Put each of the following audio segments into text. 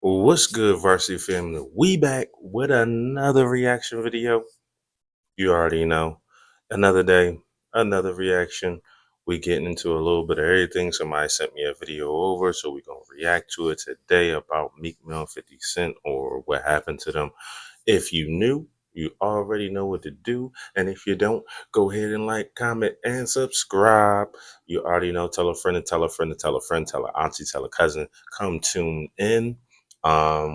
What's good, Varsity Family? We back with another reaction video. You already know. Another day, another reaction. We getting into a little bit of everything. Somebody sent me a video over, so we're going to react to it today about Meek Mill and 50 Cent, or what happened to them. If you knew, you already know what to do. And if you don't, go ahead and like, comment, and subscribe. You already know. Tell a friend to tell a friend to tell a friend, tell a auntie, tell a cousin. Come tune in.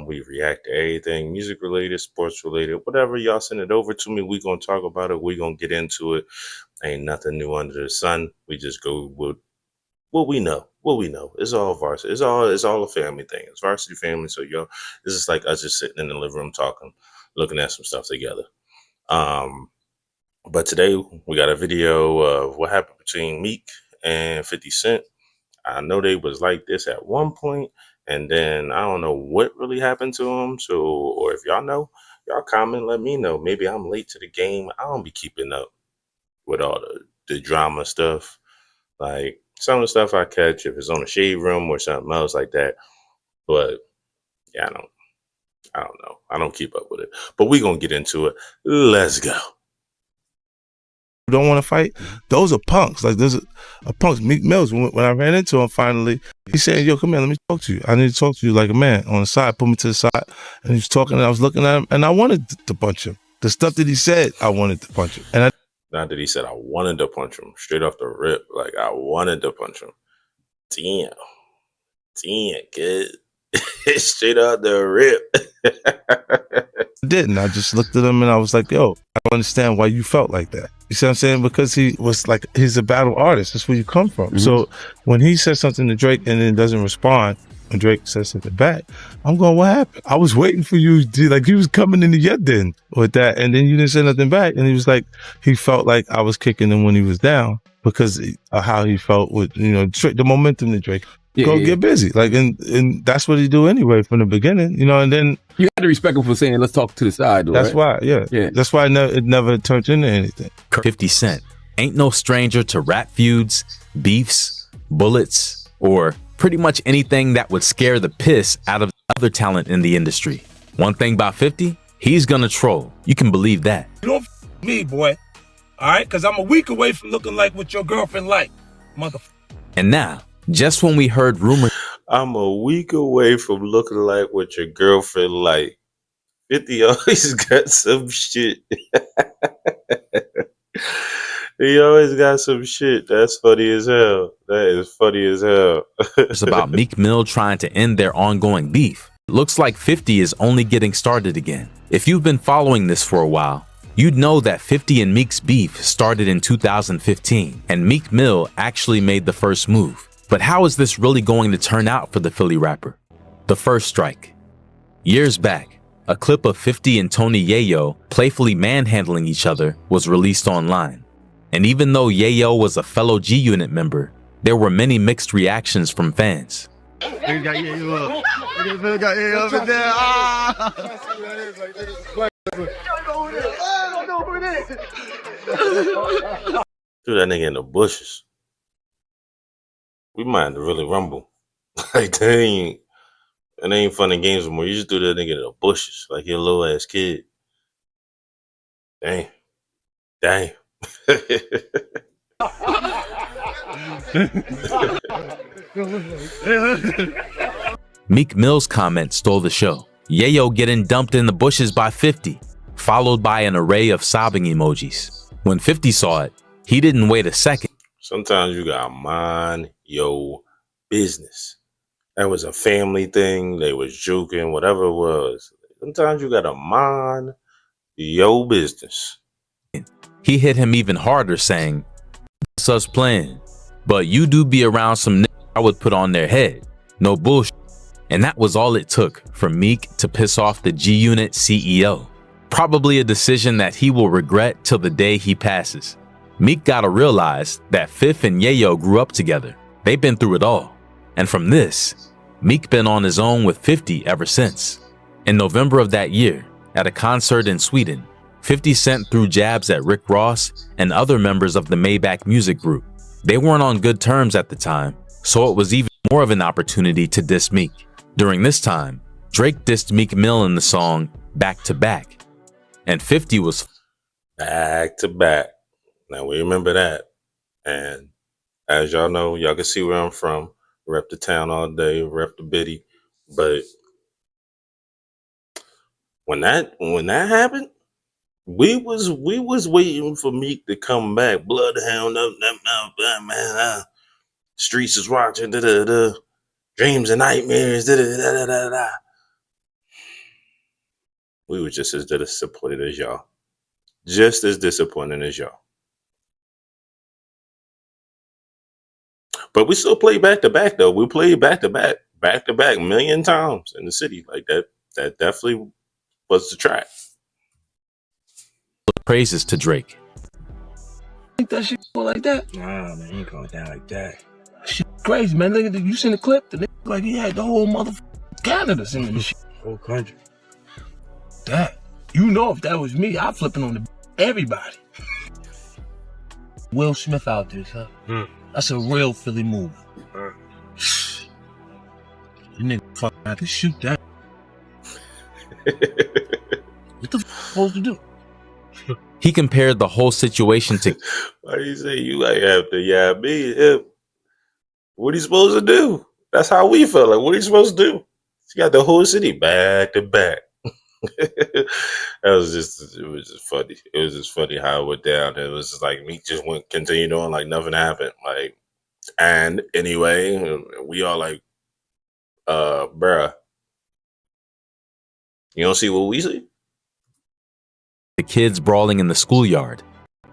We react to everything music related, sports related, whatever. Y'all send it over to me. We're gonna talk about it. We're gonna get into it. Ain't nothing new under the sun. We just go with what we know. What we know. It's all varsity. It's all a family thing. It's varsity family. So yo, this is like us just sitting in the living room talking, looking at some stuff together. But today we got a video of what happened between Meek and 50 Cent. I know they was like this at one point, and then I don't know what really happened to them. So, or if y'all know, y'all comment, let me know. Maybe I'm late to the game. I don't be keeping up with all the drama stuff. Like some of the stuff I catch, if it's on the shade room or something else like that. But yeah, I don't know. I don't keep up with it. But we gonna get into it. Let's go. Don't want to fight, those are punks. Like there's a punks. Meek Mills, when I ran into him finally, he said, yo, come here, let me talk to you. I need to talk to you like a man. On the side, put me to the side. And he was talking, and I was looking at him, and I wanted to punch him. The stuff that he said, I wanted to punch him. And Not that he said I wanted to punch him straight off the rip. Like I wanted to punch him. Damn, kid. Straight out the rip. I didn't. I just looked at him and I was like, yo, I don't understand why you felt like that. You see what I'm saying? Because he was like, he's a battle artist. That's where you come from. So when he says something to Drake and then doesn't respond, and Drake says something back, I'm going, what happened? I was waiting for you to, like, he was coming into your den with that, and then you didn't say nothing back. And he was like, he felt like I was kicking him when he was down because of how he felt with, you know, the momentum that Drake. Get busy, like, and that's what he do anyway from the beginning, you know. And then you had to respect him for saying, let's talk to the side, though, that's right? why, that's why it never turned into anything. 50 Cent ain't no stranger to rap feuds, beefs, bullets, or pretty much anything that would scare the piss out of other talent in the industry. One thing about 50, he's gonna troll. You can believe that. You don't me, boy. All right, because I'm a week away from looking like what your girlfriend like, motherfucker. And now, just when we heard rumors, I'm a week away from looking like what your girlfriend like. 50 always got some shit. He always got some shit. That's funny as hell. That is funny as hell. it's about Meek Mill trying to end their ongoing beef. It looks like 50 is only getting started again. If you've been following this for a while, you'd know that 50 and Meek's beef started in 2015, and Meek Mill actually made the first move. But how is this really going to turn out for the Philly rapper? The first strike. Years back, a clip of 50 and Tony Yayo playfully manhandling each other was released online. And even though Yayo was a fellow G-Unit member, there were many mixed reactions from fans. Niggas got Yayo up. Niggas got Yayo up in there. Ah! Threw that nigga in the bushes. We might have to really rumble. Like, it ain't fun and games anymore. You just threw that nigga in the bushes like you're a little ass kid. Dang. Meek Mill's comment stole the show. Yayo getting dumped in the bushes by 50, followed by an array of sobbing emojis. When 50 saw it, he didn't wait a second. Sometimes you gotta mind your business. That was a family thing. They was joking, whatever it was. Sometimes you gotta mind your business. He hit him even harder, saying, "That's us playing, but you do be around some niggas I would put on their head. No bullshit." And that was all it took for Meek to piss off the G-Unit CEO. Probably a decision that he will regret till the day he passes. Meek gotta realize that Fifth and Yayo grew up together. They've been through it all. And from this, Meek been on his own with 50 ever since. In November of that year, at a concert in Sweden, 50 Cent threw jabs at Rick Ross and other members of the Maybach music group. They weren't on good terms at the time, so it was even more of an opportunity to diss Meek. During this time, Drake dissed Meek Mill in the song Back to Back, and 50 was back to back. Now we remember that. And as y'all know, y'all can see where I'm from. Rep the town all day, rep the biddy. But when that happened, we was waiting for Meek to come back. Bloodhound up that mouth, man. Streets is watching, da da da. Dreams and nightmares, da da da da da. We were just as disappointed as y'all. Just as disappointed as y'all. But we still play back to back though. We played back to back a million times in the city. Like that definitely was the track. praises to Drake. Think that shit go like that? Nah, man, ain't going down like that. Shit crazy, man. Look at you seen the clip? The nigga like he had the whole motherfucking Canada singing this shit. Whole country. That. You know if that was me, I'm flipping on everybody. Will Smith out there, huh? That's a real Philly move. You nigga fuck out to shoot that. What the supposed to do? He compared the whole situation to Why do you say you like have to me him? What are you supposed to do? That's how we felt. Like, what are you supposed to do? You got the whole city back to back. It was just funny. It was just funny how it went down. It was just like me just continued on like nothing happened. Like, and anyway, we all like, bruh, you don't see what we see? the kids brawling in the schoolyard,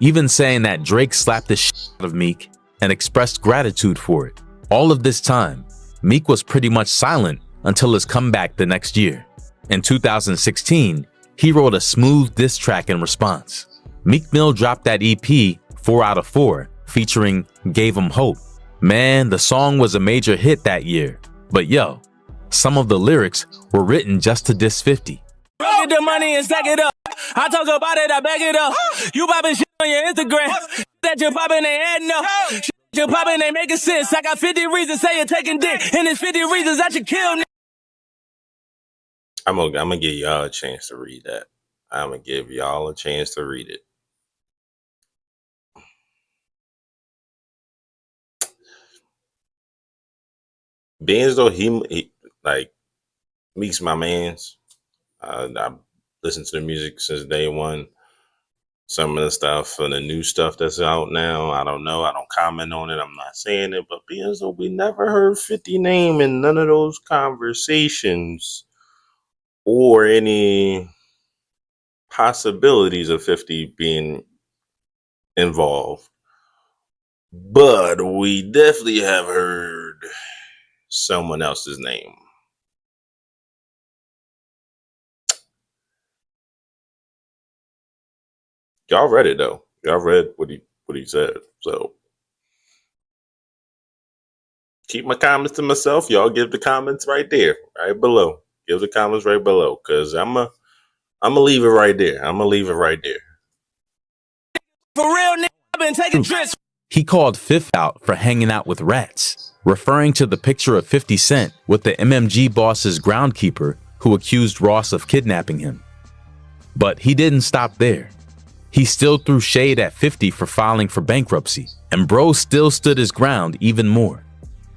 even saying that Drake slapped the shit out of Meek and expressed gratitude for it. All of this time, Meek was pretty much silent until his comeback the next year. In 2016, he wrote a smooth diss track in response. Meek Mill dropped that EP 4 out of 4, featuring Gave 'Em Hope. Man, the song was a major hit that year. But yo, some of the lyrics were written just to diss 50. Get the money and stack it up. I talk about it, I back it up. You poppin' shit on your Instagram. That you poppin' ain't adding up. Shit you poppin' ain't making sense. I got 50 reasons say you're taking dick. And there's 50 reasons I should kill. I'm gonna give y'all a chance to read that. I'm gonna give y'all a chance to read it. Being as though he like Meek's my man's. I've listened to the music since day one. Some of the stuff and the new stuff that's out now, I don't know. I don't comment on it. I'm not saying it, but being as though we never heard 50 name in none of those conversations or any possibilities of 50 being involved. But we definitely have heard someone else's name. Y'all read it though. Y'all read what he said. So keep my comments to myself. Y'all give the comments right there, right below. Give the comments right below, cause I'm gonna leave it right there. I'm gonna leave it right there. For real, nigga, I've been taking trips. He called Fifth out for hanging out with rats, referring to the picture of 50 Cent with the MMG boss's groundkeeper who accused Ross of kidnapping him. But he didn't stop there. He still threw shade at 50 for filing for bankruptcy, and bro still stood his ground even more,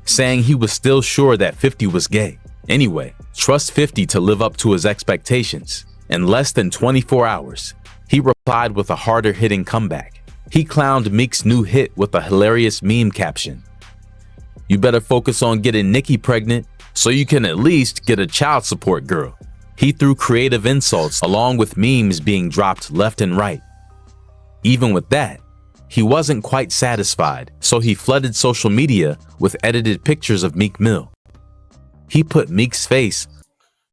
saying he was still sure that 50 was gay. Anyway, trust 50 to live up to his expectations. In less than 24 hours, he replied with a harder-hitting comeback. He clowned Meek's new hit with a hilarious meme caption. You better focus on getting Nicki pregnant so you can at least get a child support girl. He threw creative insults along with memes being dropped left and right. Even with that, he wasn't quite satisfied, so he flooded social media with edited pictures of Meek Mill. He put Meek's face.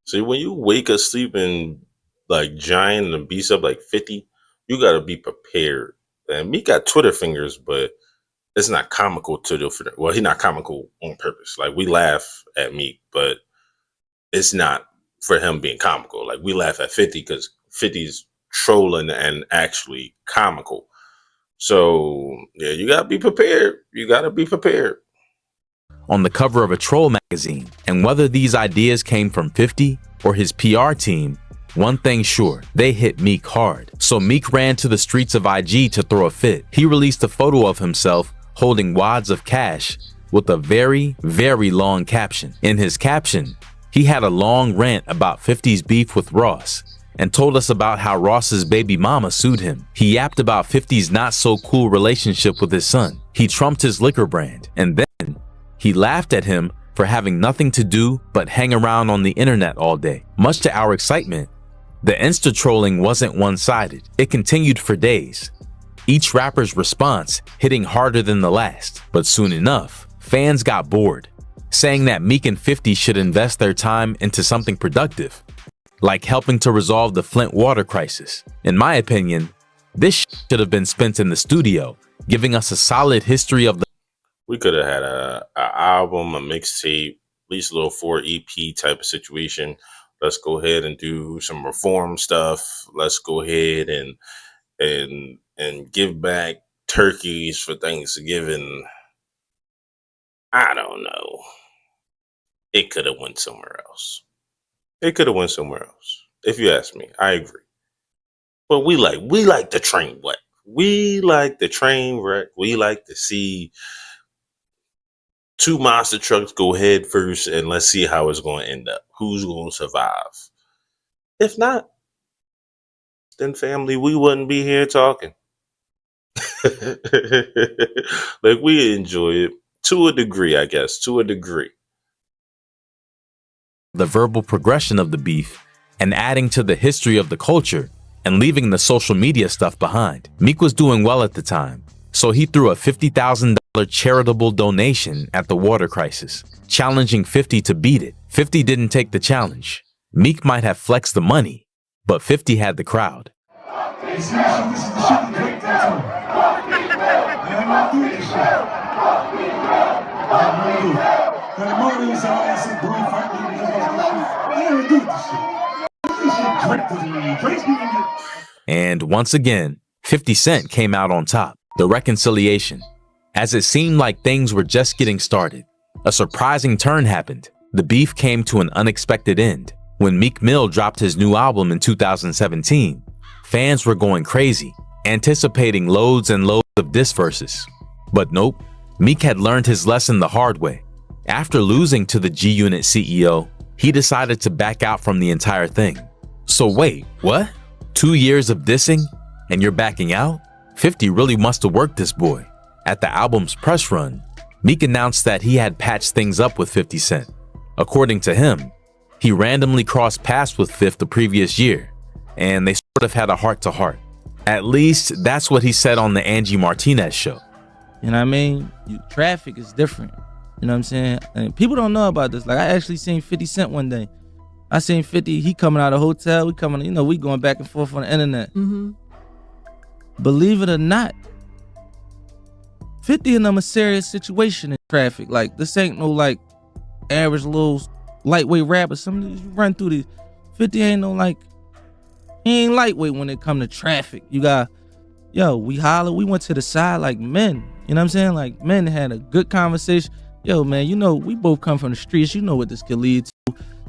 See, when you wake a sleeping like giant and beast up like 50, you gotta be prepared. And Meek got Twitter fingers, but it's not comical to well, he's not comical on purpose. Like we laugh at Meek, but it's not for him being comical. Like we laugh at 50 because 50's trolling and actually comical. So yeah, you gotta be prepared. You gotta be prepared. On the cover of a troll magazine, and whether these ideas came from 50 or his PR team, one thing sure, they hit Meek hard. So Meek ran to the streets of IG to throw a fit. He released a photo of himself holding wads of cash with a very, very long caption. In his caption, he had a long rant about 50's beef with Ross and told us about how Ross's baby mama sued him. He yapped about 50's not so cool relationship with his son. He trumped his liquor brand, and then he laughed at him for having nothing to do but hang around on the internet all day. Much to our excitement, the Insta trolling wasn't one-sided. It continued for days, each rapper's response hitting harder than the last. But soon enough, fans got bored, saying that Meek and 50 should invest their time into something productive, like helping to resolve the Flint water crisis. In my opinion, this should have been spent in the studio, giving us a solid history of the— We could have had a album, a mixtape, at least a little 4 EP type of situation. Let's go ahead and do some reform stuff. Let's go ahead and give back turkeys for Thanksgiving. I don't know. It could have went somewhere else. It could have went somewhere else. If you ask me, I agree. But we like the train wreck. We like the train wreck. We like to see 2 monster trucks go head first, and let's see how it's going to end up. Who's going to survive? If not, then family, we wouldn't be here talking. Like, we enjoy it to a degree, I guess, to a degree. The verbal progression of the beef and adding to the history of the culture and leaving the social media stuff behind. Meek was doing well at the time, so he threw a $50,000 charitable donation at the water crisis, challenging 50 to beat it. 50 didn't take the challenge. Meek might have flexed the money, but 50 had the crowd. And once again, 50 Cent came out on top. The reconciliation. As it seemed like things were just getting started, a surprising turn happened. The beef came to an unexpected end. When Meek Mill dropped his new album in 2017, fans were going crazy, anticipating loads and loads of diss verses. But nope, Meek had learned his lesson the hard way. After losing to the G-Unit CEO, he decided to back out from the entire thing. So wait, what? 2 years of dissing and you're backing out? 50 really must have worked this boy. At the album's press run, Meek announced that he had patched things up with 50 Cent. According to him, he randomly crossed paths with 50 the previous year, and they sort of had a heart-to-heart. At least, that's what he said on the Angie Martinez show. You know what I mean? Traffic is different. You know what I'm saying? And people don't know about this. Like, I actually seen 50 Cent one day. I seen 50, he coming out of the hotel, we coming, you know, we going back and forth on the internet. Believe it or not, 50 in them a serious situation in traffic. Like, this ain't no, like, average little lightweight rapper. Some of these you run through these. 50 ain't no, like, he ain't lightweight when it come to traffic. You got, yo, we holler, we went to the side like men. You know what I'm saying? Like, men had a good conversation. Yo, man, you know, we both come from the streets. You know what this could lead to.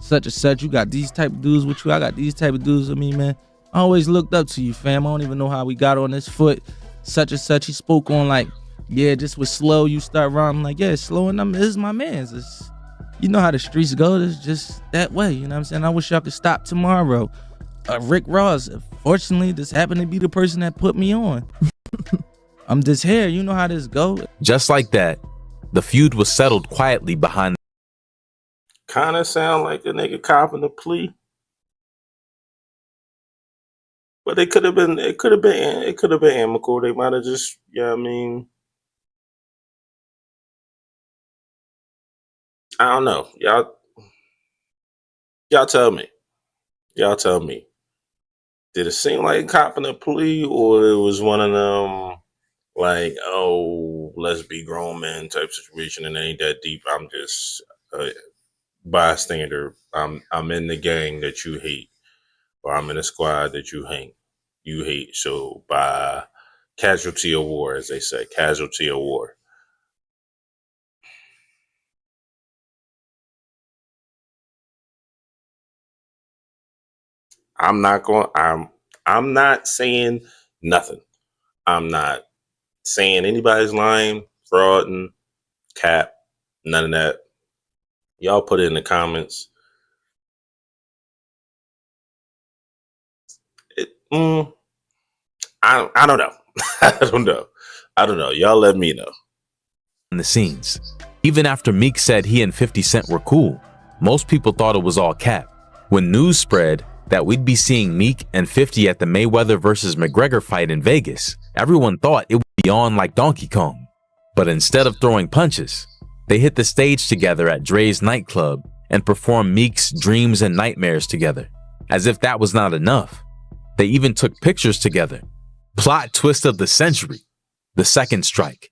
Such and such. You got these type of dudes with you. I got these type of dudes with me, man. I always looked up to you, fam. I don't even know how we got on this foot. Such and such. He spoke on like, yeah, just with slow. You start rhyming like, yeah, slow and this is my man's. It's, you know how the streets go. It's just that way. You know what I'm saying? I wish y'all could stop tomorrow. Rick Ross. Fortunately, this happened to be the person that put me on. I'm just here. You know how this go. Just like that, the feud was settled quietly behind. Kind of sound like a nigga copping a plea. But it could have been amicable. They might have just, yeah, I mean, I don't know. Y'all tell me. Y'all tell me. Did it seem like copping a plea, or it was one of them like, oh, let's be grown men type situation, and it ain't that deep. I'm just a bystander. I'm in the gang that you hate, or I'm in a squad that you hate. So by casualty of war, as they say, casualty of war. I'm not going. I'm not saying nothing. I'm not saying anybody's lying, frauding, cap, none of that. Y'all put it in the comments. I don't know. I don't know. Y'all let me know. In the scenes. Even after Meek said he and 50 Cent were cool, most people thought it was all cap. When news spread that we'd be seeing Meek and 50 at the Mayweather versus McGregor fight in Vegas, everyone thought it would be on like Donkey Kong. But instead of throwing punches, they hit the stage together at Dre's nightclub and performed Meek's Dreams and Nightmares together. As if that was not enough, they even took pictures together. Plot twist of the century, the second strike.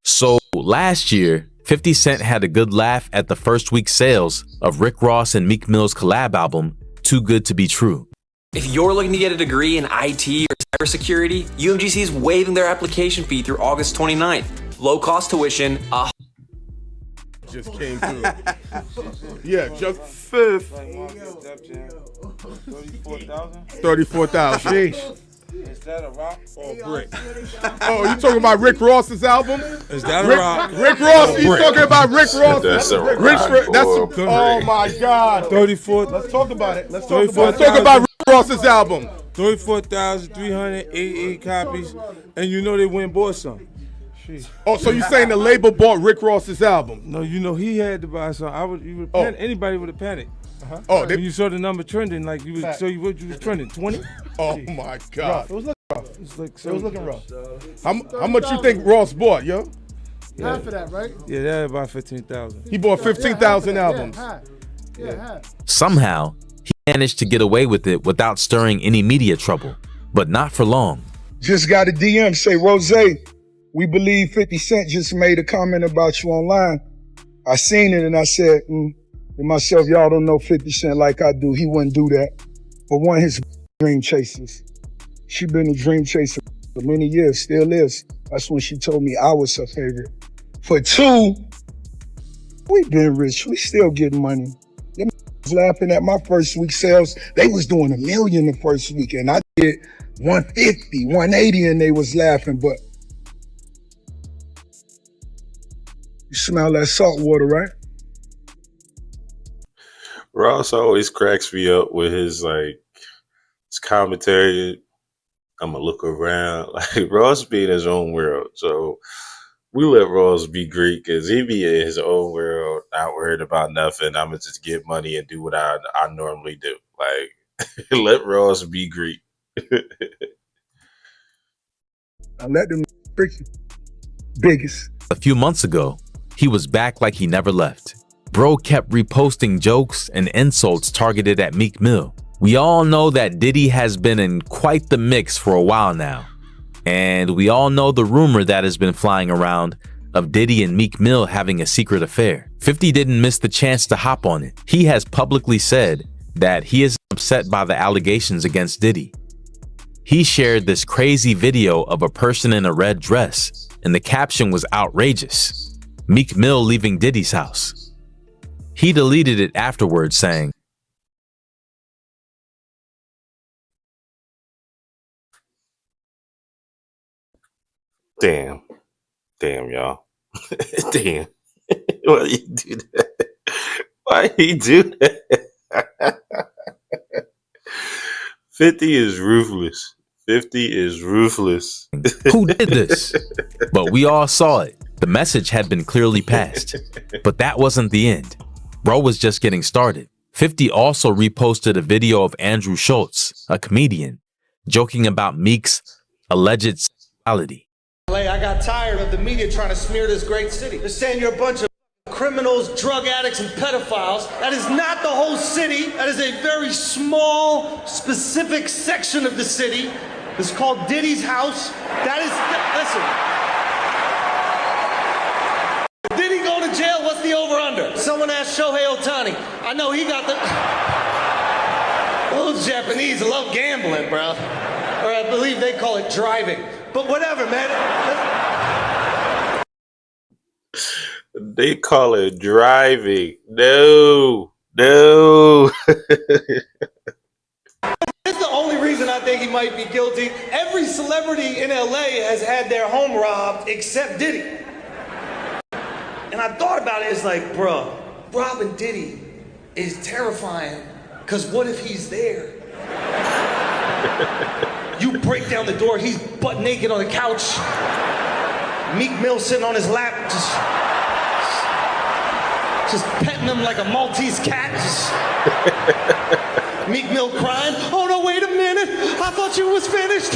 So last year, 50 Cent had a good laugh at the first week sales of Rick Ross and Meek Mill's collab album, Too Good to Be True. If you're looking to get a degree in IT or cybersecurity, UMGC is waiving their application fee through August 29th. Low cost tuition, just came through. Yeah, just fifth. 34,000. Sheesh. Is that a rock or a brick? Oh, you talking about Rick Ross's album? Is that a rock? Rick Ross. He's talking about Rick Ross. That's a rock. Oh my God. 34. Let's talk about it. Let's talk about Rick Ross's album. 34,388 copies, and you know they went and bought some. Oh, so you saying the label bought Rick Ross's album? No, you know he had to buy some. Anybody would have panicked. Oh, when you saw the number trending, like you was, so you what you was trending 20. Oh my God. It was looking rough. It's like It was looking rough. How much you think Ross bought, yo? Half of that, right? Yeah, that about 15,000. He bought 15,000 albums. Somehow, he managed to get away with it without stirring any media trouble, but not for long. Just got a DM say, Rose, we believe 50 Cent just made a comment about you online. I seen it and I said, to myself, y'all don't know 50 Cent like I do. He wouldn't do that. For one, his dream chasers. She been a dream chaser for many years, still is. That's when she told me I was her favorite. For two, we been rich. We still getting money. Them was laughing at my first week sales. They was doing $1 million the first week, and I did 150, 180, and they was laughing. But you smell that salt water, right? Ross always cracks me up with his commentary. I'ma look around. Like Ross be in his own world. So we let Ross be Greek because he be in his own world, not worried about nothing. I'ma just get money and do what I normally do. Like let Ross be Greek. I let them freaking biggest. A few months ago, he was back like he never left. Bro kept reposting jokes and insults targeted at Meek Mill. We all know that Diddy has been in quite the mix for a while now. And we all know the rumor that has been flying around of Diddy and Meek Mill having a secret affair. 50 didn't miss the chance to hop on it. He has publicly said that he is upset by the allegations against Diddy. He shared this crazy video of a person in a red dress, and the caption was outrageous. Meek Mill leaving Diddy's house. He deleted it afterwards, saying, Damn, y'all. Damn. Why you do that? Why he do that? 50 is ruthless. 50 is ruthless. Who did this? But we all saw it. The message had been clearly passed. But that wasn't the end. Bro was just getting started. 50 also reposted a video of Andrew Schultz, a comedian, joking about Meek's alleged sexuality. I got tired of the media trying to smear this great city. They're saying you're a bunch of criminals, drug addicts, and pedophiles. That is not the whole city. That is a very small, specific section of the city. It's called Diddy's house. That is, listen. Diddy go to jail, what's the over-under? Someone asked Shohei Ohtani. I know he got the... Those Japanese love gambling, bro. Or I believe they call it driving. But whatever, man. They call it driving. No. This think he might be guilty. Every celebrity in LA has had their home robbed except Diddy. And I thought about it, it's like, bruh, robbing Diddy is terrifying, because what if he's there? You break down the door, he's butt naked on the couch. Meek Mill sitting on his lap, just petting him like a Maltese cat. Meek Mill crying, oh no, wait a minute, I thought you was finished.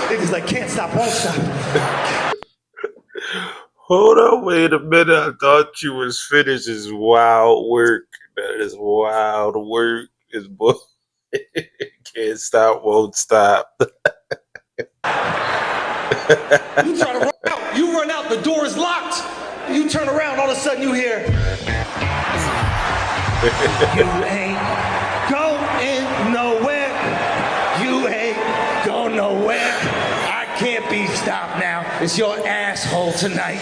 Niggas like, can't stop, won't stop. Hold on, wait a minute. I thought you was finished. Is wild work. That is wild work. Is boy can't stop, won't stop. You try to run out. You run out. The door is locked. You turn around. All of a sudden, you hear. You ain't going nowhere. You ain't going nowhere. I can't be stopped now. It's your asshole tonight.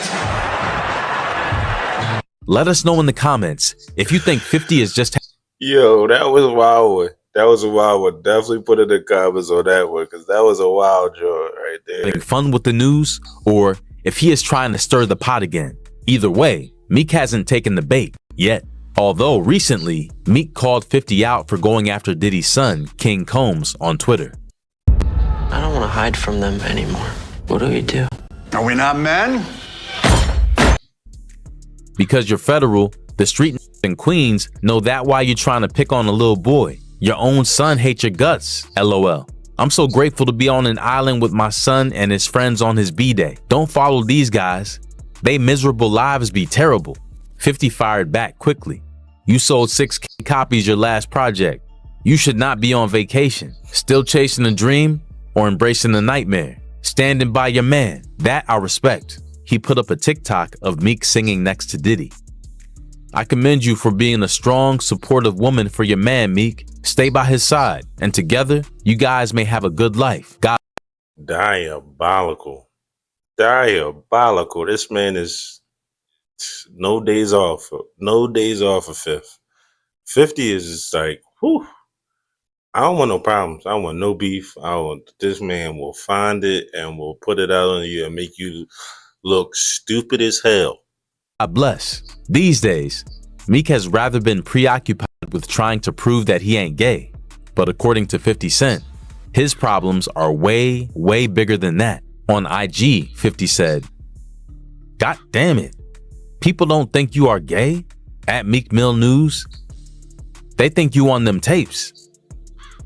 Let us know in the comments if you think 50 is just Yo, that was a wild one. That was a wild one. Definitely put in the comments on that one, because that was a wild joint right there. having fun with the news, or if he is trying to stir the pot again. Either way, Meek hasn't taken the bait yet. Although recently, Meek called 50 out for going after Diddy's son, King Combs, on Twitter. I don't want to hide from them anymore. What do we do? Are we not men? Because you're federal, the street in Queens know that why you're trying to pick on a little boy. Your own son hates your guts, LOL. I'm so grateful to be on an island with my son and his friends on his B-Day. Don't follow these guys. They miserable lives be terrible. 50 fired back quickly. You sold 6K copies your last project. You should not be on vacation. Still chasing a dream or embracing the nightmare. Standing by your man. That I respect. He put up a TikTok of Meek singing next to Diddy. I commend you for being a strong, supportive woman for your man, Meek. Stay by his side, and together, you guys may have a good life. God. Diabolical. Diabolical. This man is no days off. No days off of Fifth. 50 is just like, whew. I don't want no problems. I don't want no beef. This man will find it and will put it out on you and make you look stupid as hell. God bless. These days, Meek has rather been preoccupied with trying to prove that he ain't gay. But according to 50 Cent, his problems are way, way bigger than that. On IG, 50 said, God damn it. People don't think you are gay? At Meek Mill News? They think you on them tapes.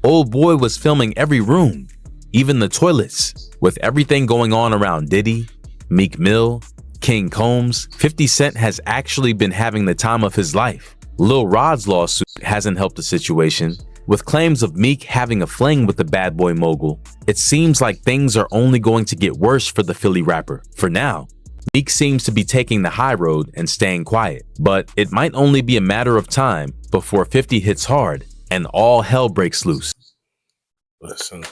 Old boy was filming every room, even the toilets, with everything going on around Diddy, Meek Mill, King Combs. 50 Cent has actually been having the time of his life. Lil Rod's lawsuit hasn't helped the situation. With claims of Meek having a fling with the bad boy mogul, it seems like things are only going to get worse for the Philly rapper. For now, Meek seems to be taking the high road and staying quiet, but it might only be a matter of time before 50 hits hard and all hell breaks loose. Listen,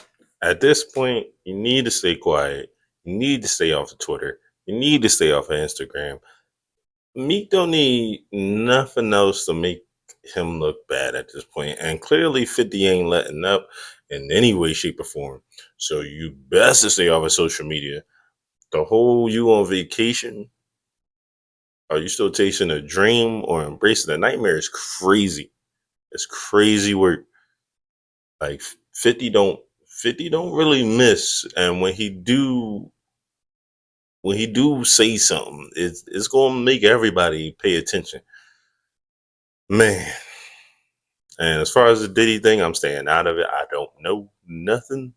at this point, you need to stay quiet. You need to stay off of Twitter. You need to stay off of Instagram. Meek don't need nothing else to make him look bad at this point. And clearly 50 ain't letting up in any way, shape, or form. So you best to stay off of social media. The whole you on vacation, are you still chasing a dream or embracing a nightmare is crazy. It's crazy work. Like 50 don't really miss. And when he do say something, it's gonna make everybody pay attention. Man. And as far as the Diddy thing, I'm staying out of it. I don't know nothing.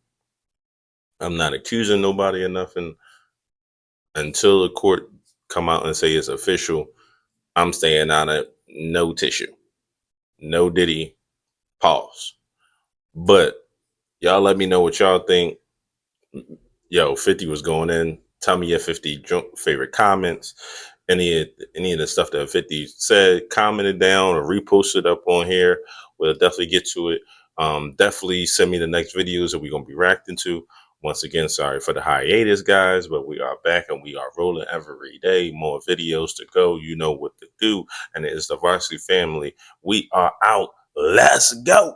I'm not accusing nobody of nothing. Until the court come out and say it's official, I'm staying out of no tissue. No Diddy. Pause. But y'all let me know what y'all think. Yo, 50 was going in. Tell me your 50 favorite comments. Any of the stuff that 50 said, comment it down or repost it up on here. We'll definitely get to it. Definitely send me the next videos that we're going to be reacting to. Once again, sorry for the hiatus, guys, but we are back and we are rolling every day. More videos to go. You know what to do. And it is the Varsity family. We are out. Let's go.